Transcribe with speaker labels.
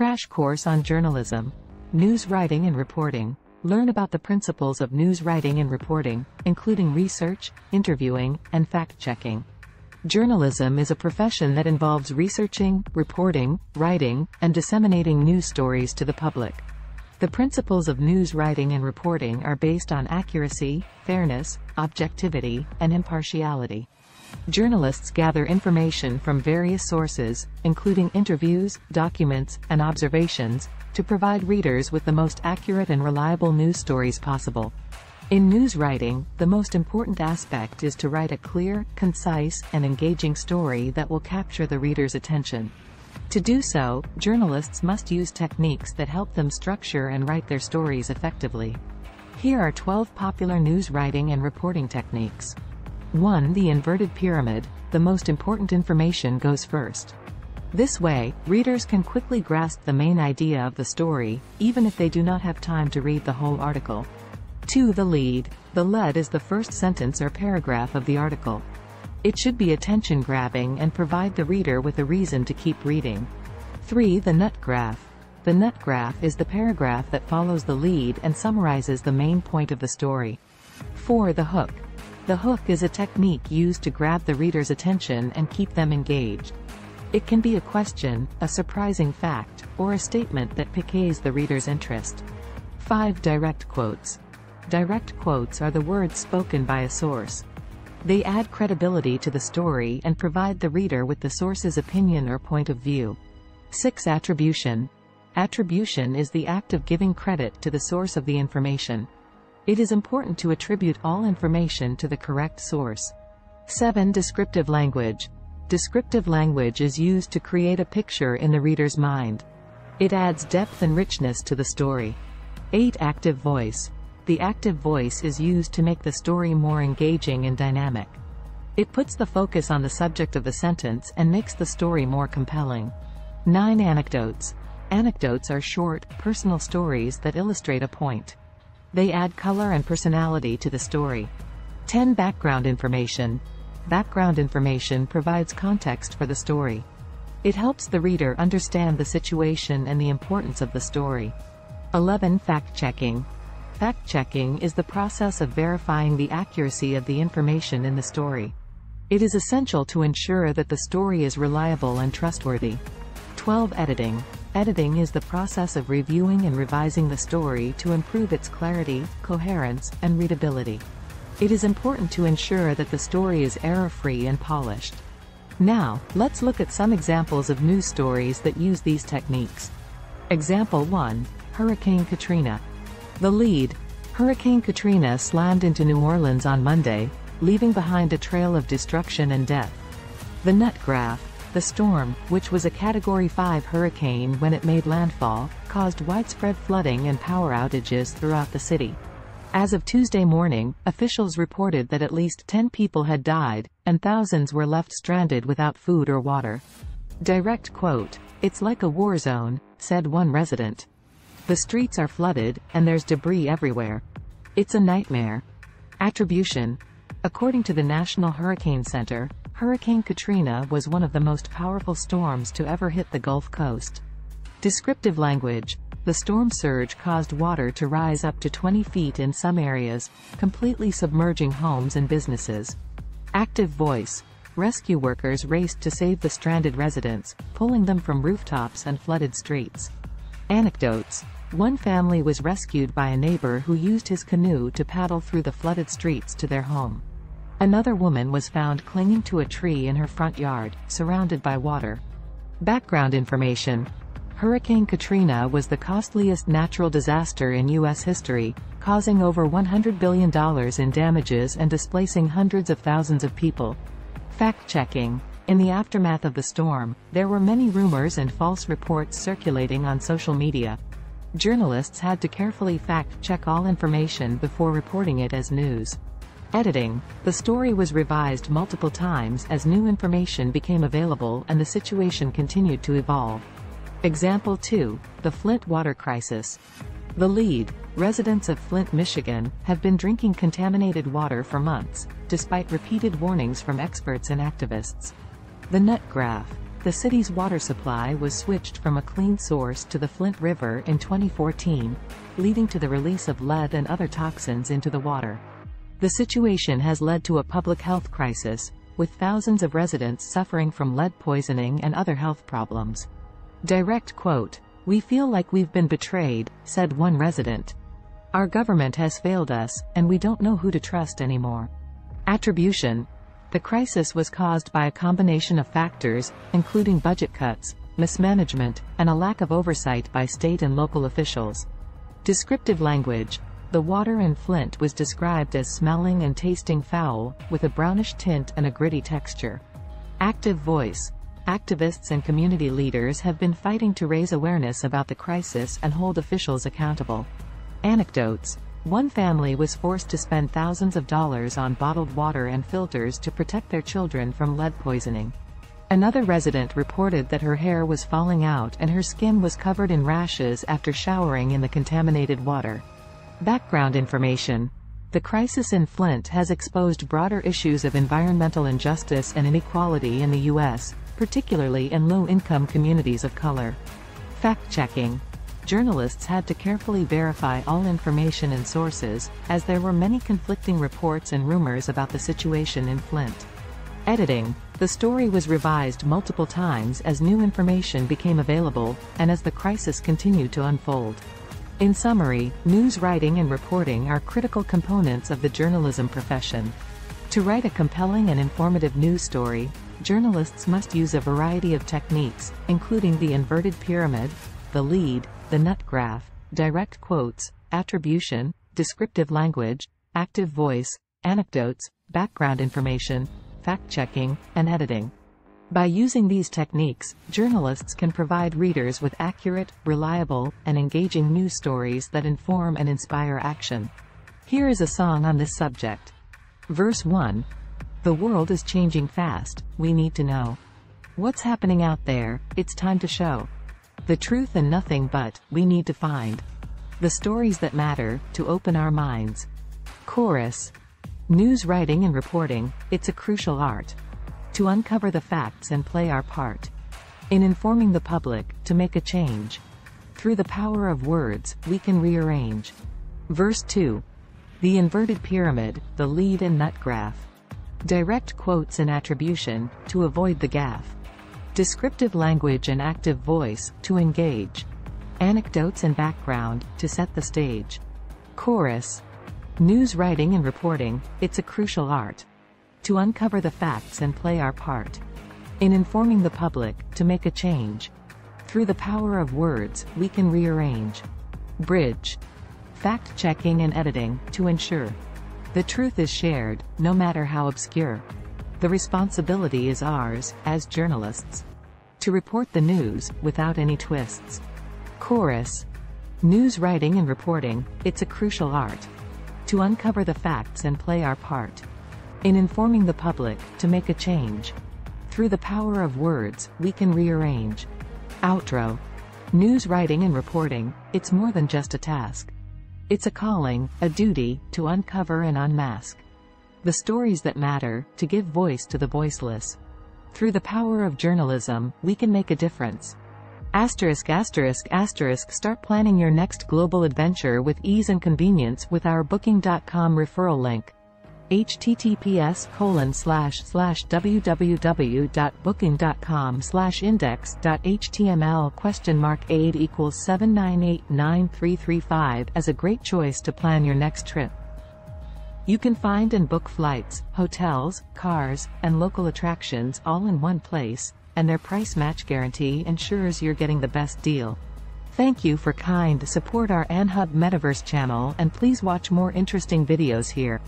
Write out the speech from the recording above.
Speaker 1: Crash course on journalism. News writing and reporting. Learn about the principles of news writing and reporting, including research, interviewing, and fact-checking. Journalism is a profession that involves researching, reporting, writing, and disseminating news stories to the public. The principles of news writing and reporting are based on accuracy, fairness, objectivity, and impartiality. Journalists gather information from various sources, including interviews, documents, and observations, to provide readers with the most accurate and reliable news stories possible. In news writing, the most important aspect is to write a clear, concise, and engaging story that will capture the reader's attention. To do so, journalists must use techniques that help them structure and write their stories effectively. Here are 12 popular news writing and reporting techniques. 1. The inverted pyramid. The most important information goes first. This way, readers can quickly grasp the main idea of the story, even if they do not have time to read the whole article. 2. The lead. The lead is the first sentence or paragraph of the article. It should be attention-grabbing and provide the reader with a reason to keep reading. 3. The nut graph. The nut graph is the paragraph that follows the lead and summarizes the main point of the story. 4. The hook. The hook is a technique used to grab the reader's attention and keep them engaged. It can be a question, a surprising fact, or a statement that piques the reader's interest. 5. Direct quotes. Direct quotes are the words spoken by a source. They add credibility to the story and provide the reader with the source's opinion or point of view. 6. Attribution. Attribution is the act of giving credit to the source of the information. It is important to attribute all information to the correct source. 7. Descriptive language. Descriptive language is used to create a picture in the reader's mind. It adds depth and richness to the story. 8. Active voice. The active voice is used to make the story more engaging and dynamic. It puts the focus on the subject of the sentence and makes the story more compelling. 9. Anecdotes. Anecdotes are short, personal stories that illustrate a point. They add color and personality to the story. 10. Background information. Background information provides context for the story. It helps the reader understand the situation and the importance of the story. 11. Fact-checking. Fact-checking is the process of verifying the accuracy of the information in the story. It is essential to ensure that the story is reliable and trustworthy. 12. Editing. Editing is the process of reviewing and revising the story to improve its clarity, coherence, and readability. It is important to ensure that the story is error-free and polished. Now, let's look at some examples of news stories that use these techniques. Example 1. Hurricane Katrina. The lead. Hurricane Katrina slammed into New Orleans on Monday, leaving behind a trail of destruction and death. The nut graph. The storm, which was a Category 5 hurricane when it made landfall, caused widespread flooding and power outages throughout the city. As of Tuesday morning, officials reported that at least 10 people had died, and thousands were left stranded without food or water. Direct quote. It's like a war zone, said one resident. The streets are flooded, and there's debris everywhere. It's a nightmare. Attribution. According to the National Hurricane Center, Hurricane Katrina was one of the most powerful storms to ever hit the Gulf Coast. Descriptive language. The storm surge caused water to rise up to 20 feet in some areas, completely submerging homes and businesses. Active voice. Rescue workers raced to save the stranded residents, pulling them from rooftops and flooded streets. Anecdotes. One family was rescued by a neighbor who used his canoe to paddle through the flooded streets to their home. Another woman was found clinging to a tree in her front yard, surrounded by water. Background information. Hurricane Katrina was the costliest natural disaster in U.S. history, causing over $100 billion in damages and displacing hundreds of thousands of people. Fact-checking. In the aftermath of the storm, there were many rumors and false reports circulating on social media. Journalists had to carefully fact-check all information before reporting it as news. Editing. The story was revised multiple times as new information became available and the situation continued to evolve. Example 2. The Flint water crisis. The lead. Residents of Flint, Michigan, have been drinking contaminated water for months, despite repeated warnings from experts and activists. The nut graph. the city's water supply was switched from a clean source to the Flint River in 2014, leading to the release of lead and other toxins into the water. The situation has led to a public health crisis, with thousands of residents suffering from lead poisoning and other health problems. Direct quote, "We feel like we've been betrayed," said one resident. "Our government has failed us, and we don't know who to trust anymore." Attribution. The crisis was caused by a combination of factors, including budget cuts, mismanagement, and a lack of oversight by state and local officials. Descriptive language. The water in Flint was described as smelling and tasting foul, with a brownish tint and a gritty texture. Active voice. Activists and community leaders have been fighting to raise awareness about the crisis and hold officials accountable. Anecdotes. One family was forced to spend thousands of dollars on bottled water and filters to protect their children from lead poisoning. Another resident reported that her hair was falling out and her skin was covered in rashes after showering in the contaminated water. Background information. The crisis in Flint has exposed broader issues of environmental injustice and inequality in the U.S., particularly in low-income communities of color. Fact-checking. Journalists had to carefully verify all information and sources, as there were many conflicting reports and rumors about the situation in Flint. Editing. The story was revised multiple times as new information became available, and as the crisis continued to unfold. In summary, news writing and reporting are critical components of the journalism profession. To write a compelling and informative news story, journalists must use a variety of techniques, including the inverted pyramid, the lead, the nut graph, direct quotes, attribution, descriptive language, active voice, anecdotes, background information, fact-checking, and editing. By using these techniques, journalists can provide readers with accurate, reliable, and engaging news stories that inform and inspire action. Here is a song on this subject. Verse 1. The world is changing fast, we need to know. What's happening out there, it's time to show. The truth and nothing but, we need to find. The stories that matter, to open our minds. Chorus. News writing and reporting, it's a crucial art. To uncover the facts and play our part. In informing the public, to make a change. Through the power of words, we can rearrange. Verse 2. The inverted pyramid, the lead and nut graph. Direct quotes and attribution, to avoid the gaffe. Descriptive language and active voice, to engage. Anecdotes and background, to set the stage. Chorus. News writing and reporting, it's a crucial art. To uncover the facts and play our part. In informing the public, to make a change. Through the power of words, we can rearrange. Bridge. Fact-checking and editing, to ensure. The truth is shared, no matter how obscure. The responsibility is ours, as journalists. To report the news, without any twists. Chorus. News writing and reporting, it's a crucial art. To uncover the facts and play our part. In informing the public, to make a change. Through the power of words, we can rearrange. Outro. News writing and reporting, it's more than just a task. It's a calling, a duty, to uncover and unmask the stories that matter, to give voice to the voiceless. Through the power of journalism, we can make a difference. ******. Start planning your next global adventure with ease and convenience with our Booking.com referral link. https://www.booking.com/index.html $aid = 7989335 as a great choice to plan your next trip. You can find and book flights, hotels, cars, and local attractions all in one place, and their price match guarantee ensures you're getting the best deal. Thank you for kind support our AnHub Metaverse channel, and please watch more interesting videos here.